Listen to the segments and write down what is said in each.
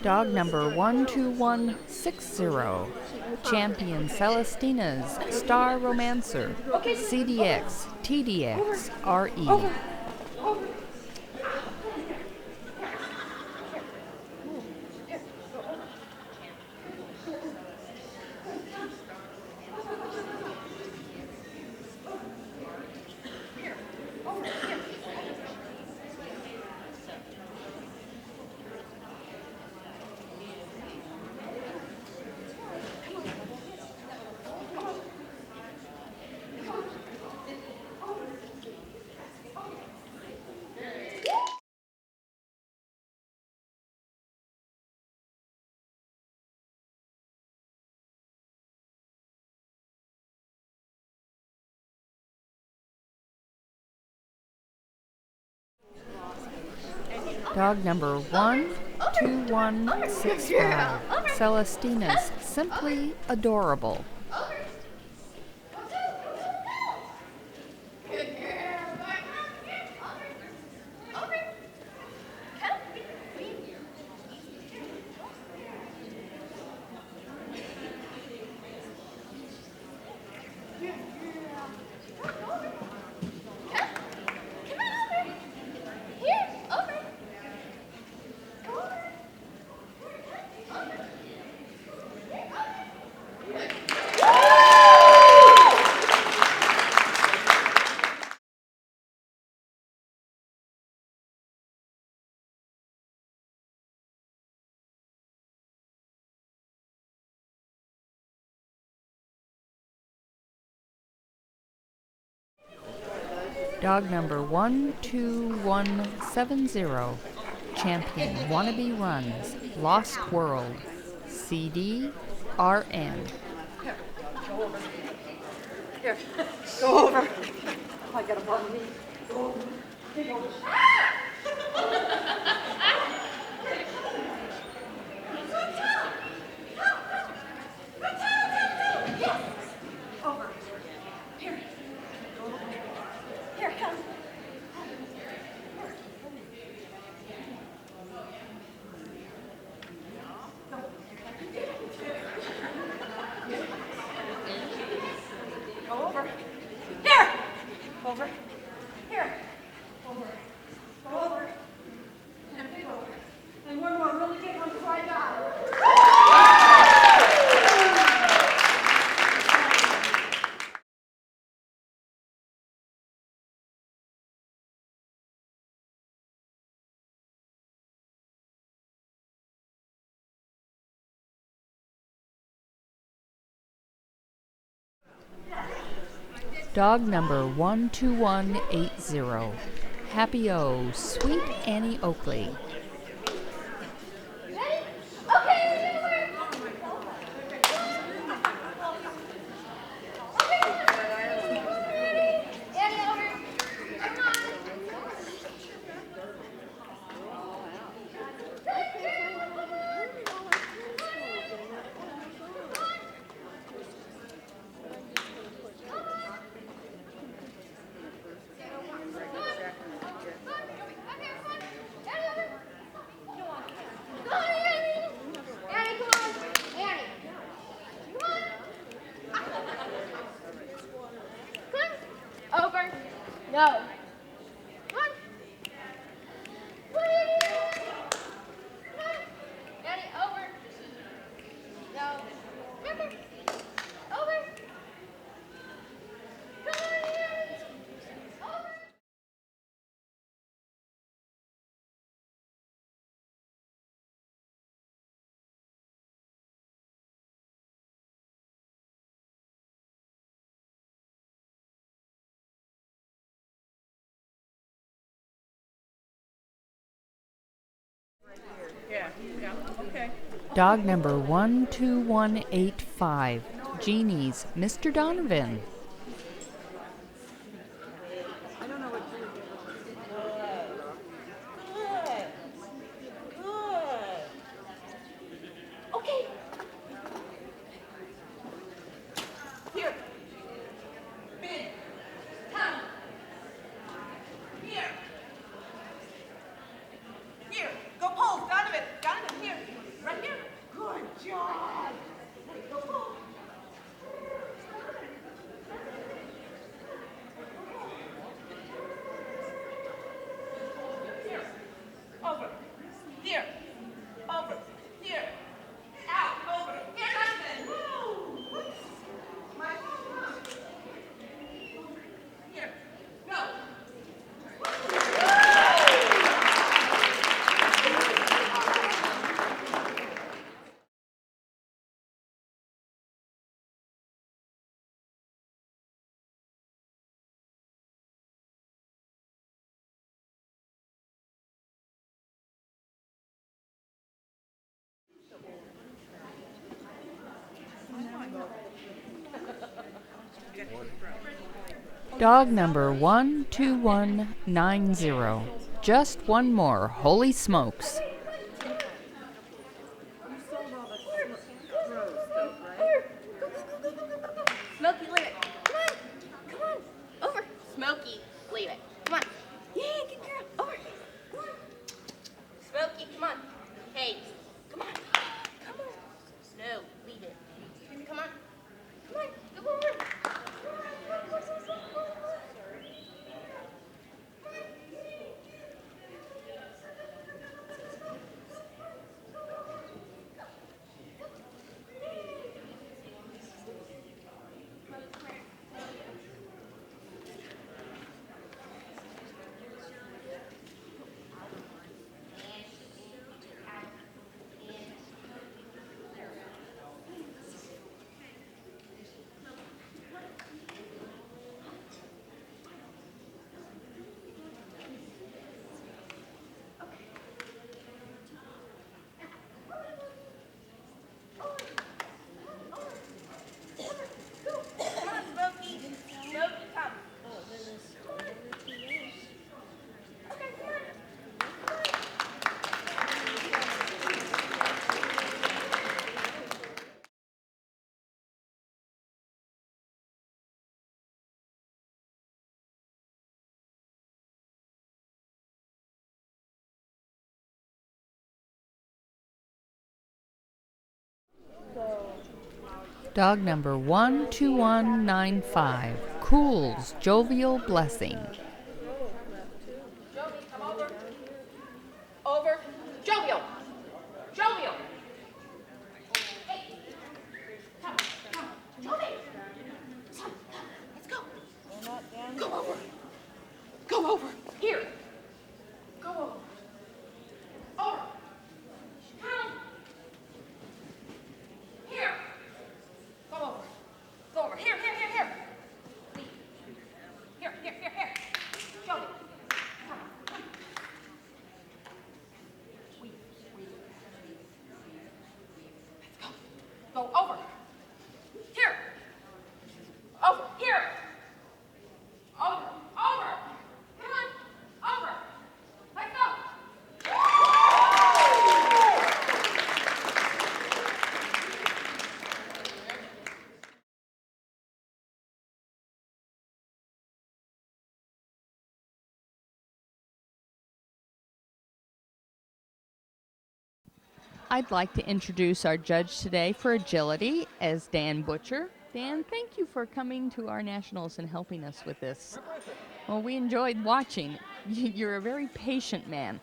Dog number 12160. Champion Celestina's Star Romancer. CDX, TDX, RE. Dog number 12165. Celestina's Simply Adorable. Dog number 12170. Champion Wannabe Runs. Lost World. CD, RN. Here, go over. Here, go over. I got a button. Go over. Here, go over. Over. Here. Over. Go over. And big over. And one more really big one before I die. Dog number 12180. Happy O, Sweet Annie Oakley. No. Daddy, over. No. Over. Over. Come on, Daddy. Over. Yeah, okay. Dog number 12185. Jeannie's Mr. Donovan. I don't know what you do. Good. Good. Okay. Here. Big. Come. Here. Here. Go pull. Donovan. Donovan, here. Dog number 12190. Just one more. Holy smokes. Smokey, leave it. Come on. Come on. Over. Smokey, leave it. Come on. Yeah, good girl. Over. Come on. Smokey, come on. Hey, come on. Come on. No, leave it. Come on. Come on. Go over. Come on, Smokey. Smokey, come. Okay, come on. Dog number 12195. Cool's Jovial Blessing. Jovi, come over. Over. Jovial. Jovial. Hey. Come. Come. Jovi. Son, come. Let's go. Go over. Go over. Here. Go over. Over. Come. Here. Go over. Go over. Here, here, here, here. Leave. Here, here, here, here. Jovi. Come. Come. Wait. Let's go. Go over. Here. Over. Here. Over. Over. Come on. Over. Let's go. I'd like to introduce our judge today for agility as Dan Butcher. Dan, thank you for coming to our nationals and helping us with this. Well, we enjoyed watching. You're a very patient man.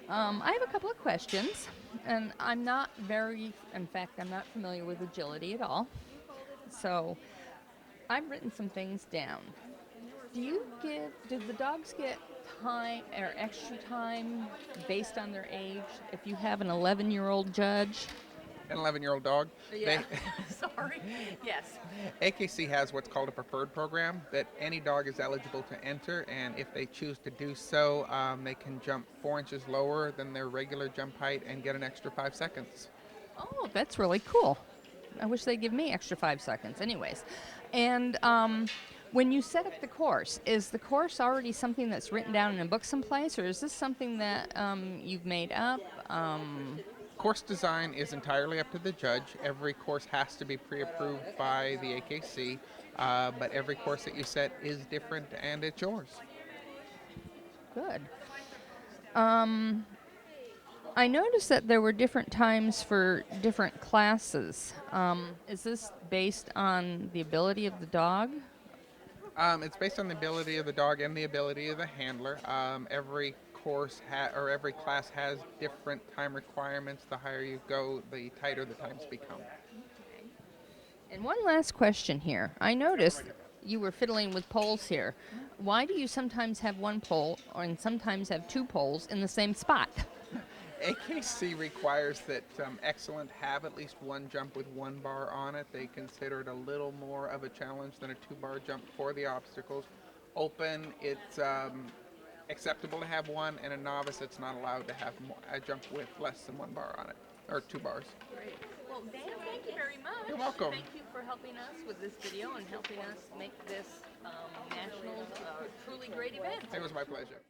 I have a couple of questions, and I'm not familiar with agility at all. So I've written some things down. Do the dogs get time or extra time based on their age if you have an 11-year-old judge? An 11-year-old dog. Yeah. Sorry. Yes. AKC has what's called a preferred program that any dog is eligible to enter, and if they choose to do so, they can jump 4 inches lower than their regular jump height and get an extra 5 seconds. Oh, that's really cool. I wish they'd give me extra 5 seconds. Anyways, and when you set up the course, is the course already something that's written down in a book someplace, or is this something that you've made up? Course design is entirely up to the judge. Every course has to be pre-approved by the AKC, but every course that you set is different and it's yours. Good. I noticed that there were different times for different classes. Is this based on the ability of the dog? It's based on the ability of the dog and the ability of the handler. Every course or every class has different time requirements. The higher you go, the tighter the times become. And one last question here. I noticed you were fiddling with poles here. Why do you sometimes have one pole and sometimes have two poles in the same spot? AKC requires that Excellent have at least one jump with one bar on it. They consider it a little more of a challenge than a 2-bar jump for the obstacles. Open, it's acceptable to have one, and a novice, it's not allowed to have a jump with less than one bar on it. or 2 bars. Great. Well, Dan, thank you very much. You're welcome. Thank you for helping us with this video and helping us make this Nationals a truly great event. It was my pleasure.